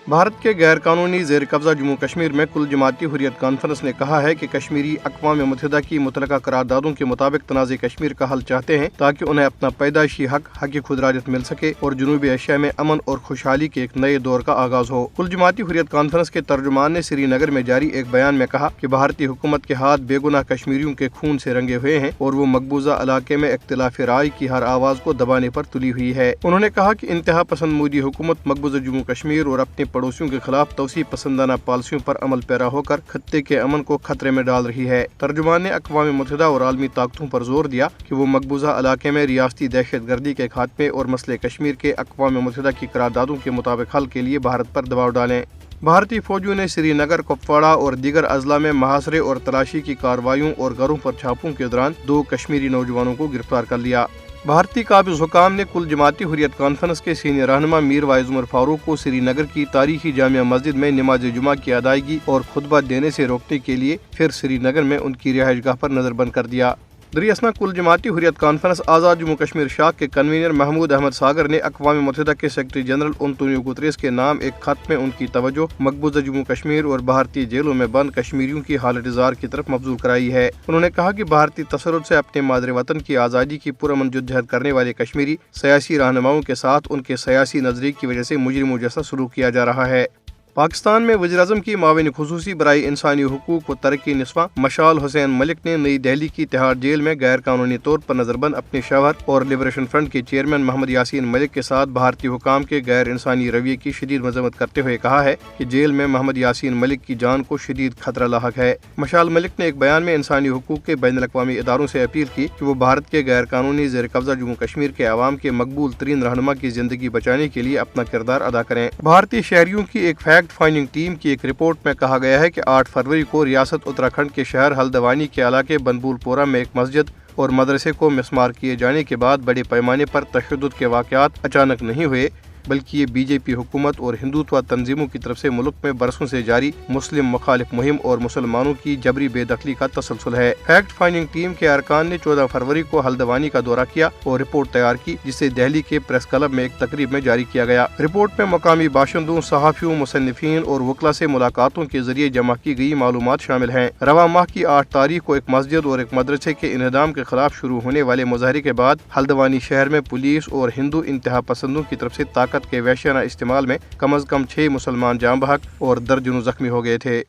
بھارت کے غیر قانونی زیر قبضہ جموں کشمیر میں کل جماعتی حریت کانفرنس نے کہا ہے کہ کشمیری اقوام متحدہ کی متعلقہ قراردادوں کے مطابق تنازع کشمیر کا حل چاہتے ہیں تاکہ انہیں اپنا پیدائشی حق خود ارادیت مل سکے اور جنوبی ایشیا میں امن اور خوشحالی کے ایک نئے دور کا آغاز ہو۔ کل جماعتی حریت کانفرنس کے ترجمان نے سری نگر میں جاری ایک بیان میں کہا کہ بھارتی حکومت کے ہاتھ بے گناہ کشمیریوں کے خون سے رنگے ہوئے ہیں اور وہ مقبوضہ علاقے میں اختلاف رائے کی ہر آواز کو دبانے پر تلی ہوئی ہے۔ انہوں نے کہا کہ انتہا پسند مودی حکومت مقبوضہ جموں کشمیر اور اپنے پڑوسیوں کے خلاف توسیع پسندانہ پالیسیوں پر عمل پیرا ہو کر خطے کے امن کو خطرے میں ڈال رہی ہے۔ ترجمان نے اقوام متحدہ اور عالمی طاقتوں پر زور دیا کہ وہ مقبوضہ علاقے میں ریاستی دہشت گردی کے خاتمے اور مسئلہ کشمیر کے اقوام متحدہ کی قراردادوں کے مطابق حل کے لیے بھارت پر دباؤ ڈالیں۔ بھارتی فوجیوں نے سری نگر، کپواڑہ اور دیگر اضلاع میں محاصرے اور تلاشی کی کارروائیوں اور گھروں پر چھاپوں کے دوران 2 کشمیری نوجوانوں کو گرفتار کر لیا۔ بھارتی قابض حکام نے کل جماعتی حریت کانفرنس کے سینئر رہنما میر وائز عمر فاروق کو سری نگر کی تاریخی جامع مسجد میں نماز جمعہ کی ادائیگی اور خطبہ دینے سے روکنے کے لیے پھر سری نگر میں ان کی رہائش گاہ پر نظر بند کر دیا۔ دریاسنا کل جماعتی حریت کانفرنس آزاد جموں کشمیر شاخ کے کنوینر محمود احمد ساگر نے اقوام متحدہ کے سیکرٹری جنرل انتونیو گوتریس کے نام ایک خط میں ان کی توجہ مقبوضہ جموں کشمیر اور بھارتی جیلوں میں بند کشمیریوں کی حالت زار کی طرف مبذول کرائی ہے۔ انہوں نے کہا کہ بھارتی تصرف سے اپنے مادر وطن کی آزادی کی پرامن جدوجہد کرنے والے کشمیری سیاسی رہنماؤں کے ساتھ ان کے سیاسی نظریے کی وجہ سے مجرموں جیسا سلوک کیا جا رہا ہے۔ پاکستان میں وزیراعظم کی معاون خصوصی برائے انسانی حقوق و ترقی نسواں مشال حسین ملک نے نئی دہلی کی تہاڑ جیل میں غیر قانونی طور پر نظر بند اپنے شوہر اور لبریشن فرنٹ کے چیئرمین محمد یاسین ملک کے ساتھ بھارتی حکام کے غیر انسانی رویے کی شدید مذمت کرتے ہوئے کہا ہے کہ جیل میں محمد یاسین ملک کی جان کو شدید خطرہ لاحق ہے۔ مشال ملک نے ایک بیان میں انسانی حقوق کے بین الاقوامی اداروں سے اپیل کی کہ وہ بھارت کے غیر قانونی زیر قبضہ جموں کشمیر کے عوام کے مقبول ترین رہنما کی زندگی بچانے کے لیے اپنا کردار ادا کریں۔ بھارتی شہریوں کی ایک فیکٹ فائنڈنگ ٹیم کی ایک رپورٹ میں کہا گیا ہے کہ 8 فروری کو ریاست اتراکھنڈ کے شہر ہلدوانی کے علاقے بنبول پورہ میں ایک مسجد اور مدرسے کو مسمار کیے جانے کے بعد بڑے پیمانے پر تشدد کے واقعات اچانک نہیں ہوئے، بلکہ یہ بی جے پی حکومت اور ہندوتوا تنظیموں کی طرف سے ملک میں برسوں سے جاری مسلم مخالف مہم اور مسلمانوں کی جبری بے دخلی کا تسلسل ہے۔ فیکٹ فائنڈنگ ٹیم کے ارکان نے 14 فروری کو ہلدوانی کا دورہ کیا اور رپورٹ تیار کی، جسے دہلی کے پریس کلب میں ایک تقریب میں جاری کیا گیا۔ رپورٹ میں مقامی باشندوں، صحافیوں، مصنفین اور وکلاء سے ملاقاتوں کے ذریعے جمع کی گئی معلومات شامل ہیں۔ رواں ماہ کی 8 تاریخ کو ایک مسجد اور ایک مدرسے کے انہدام کے خلاف شروع ہونے والے مظاہرے کے بعد ہلدوانی شہر میں پولیس اور ہندو انتہا پسندوں کی طرف سے طاقت کے وحشیانہ استعمال میں کم از کم 6 مسلمان جاں بحق اور درجنوں زخمی ہو گئے تھے۔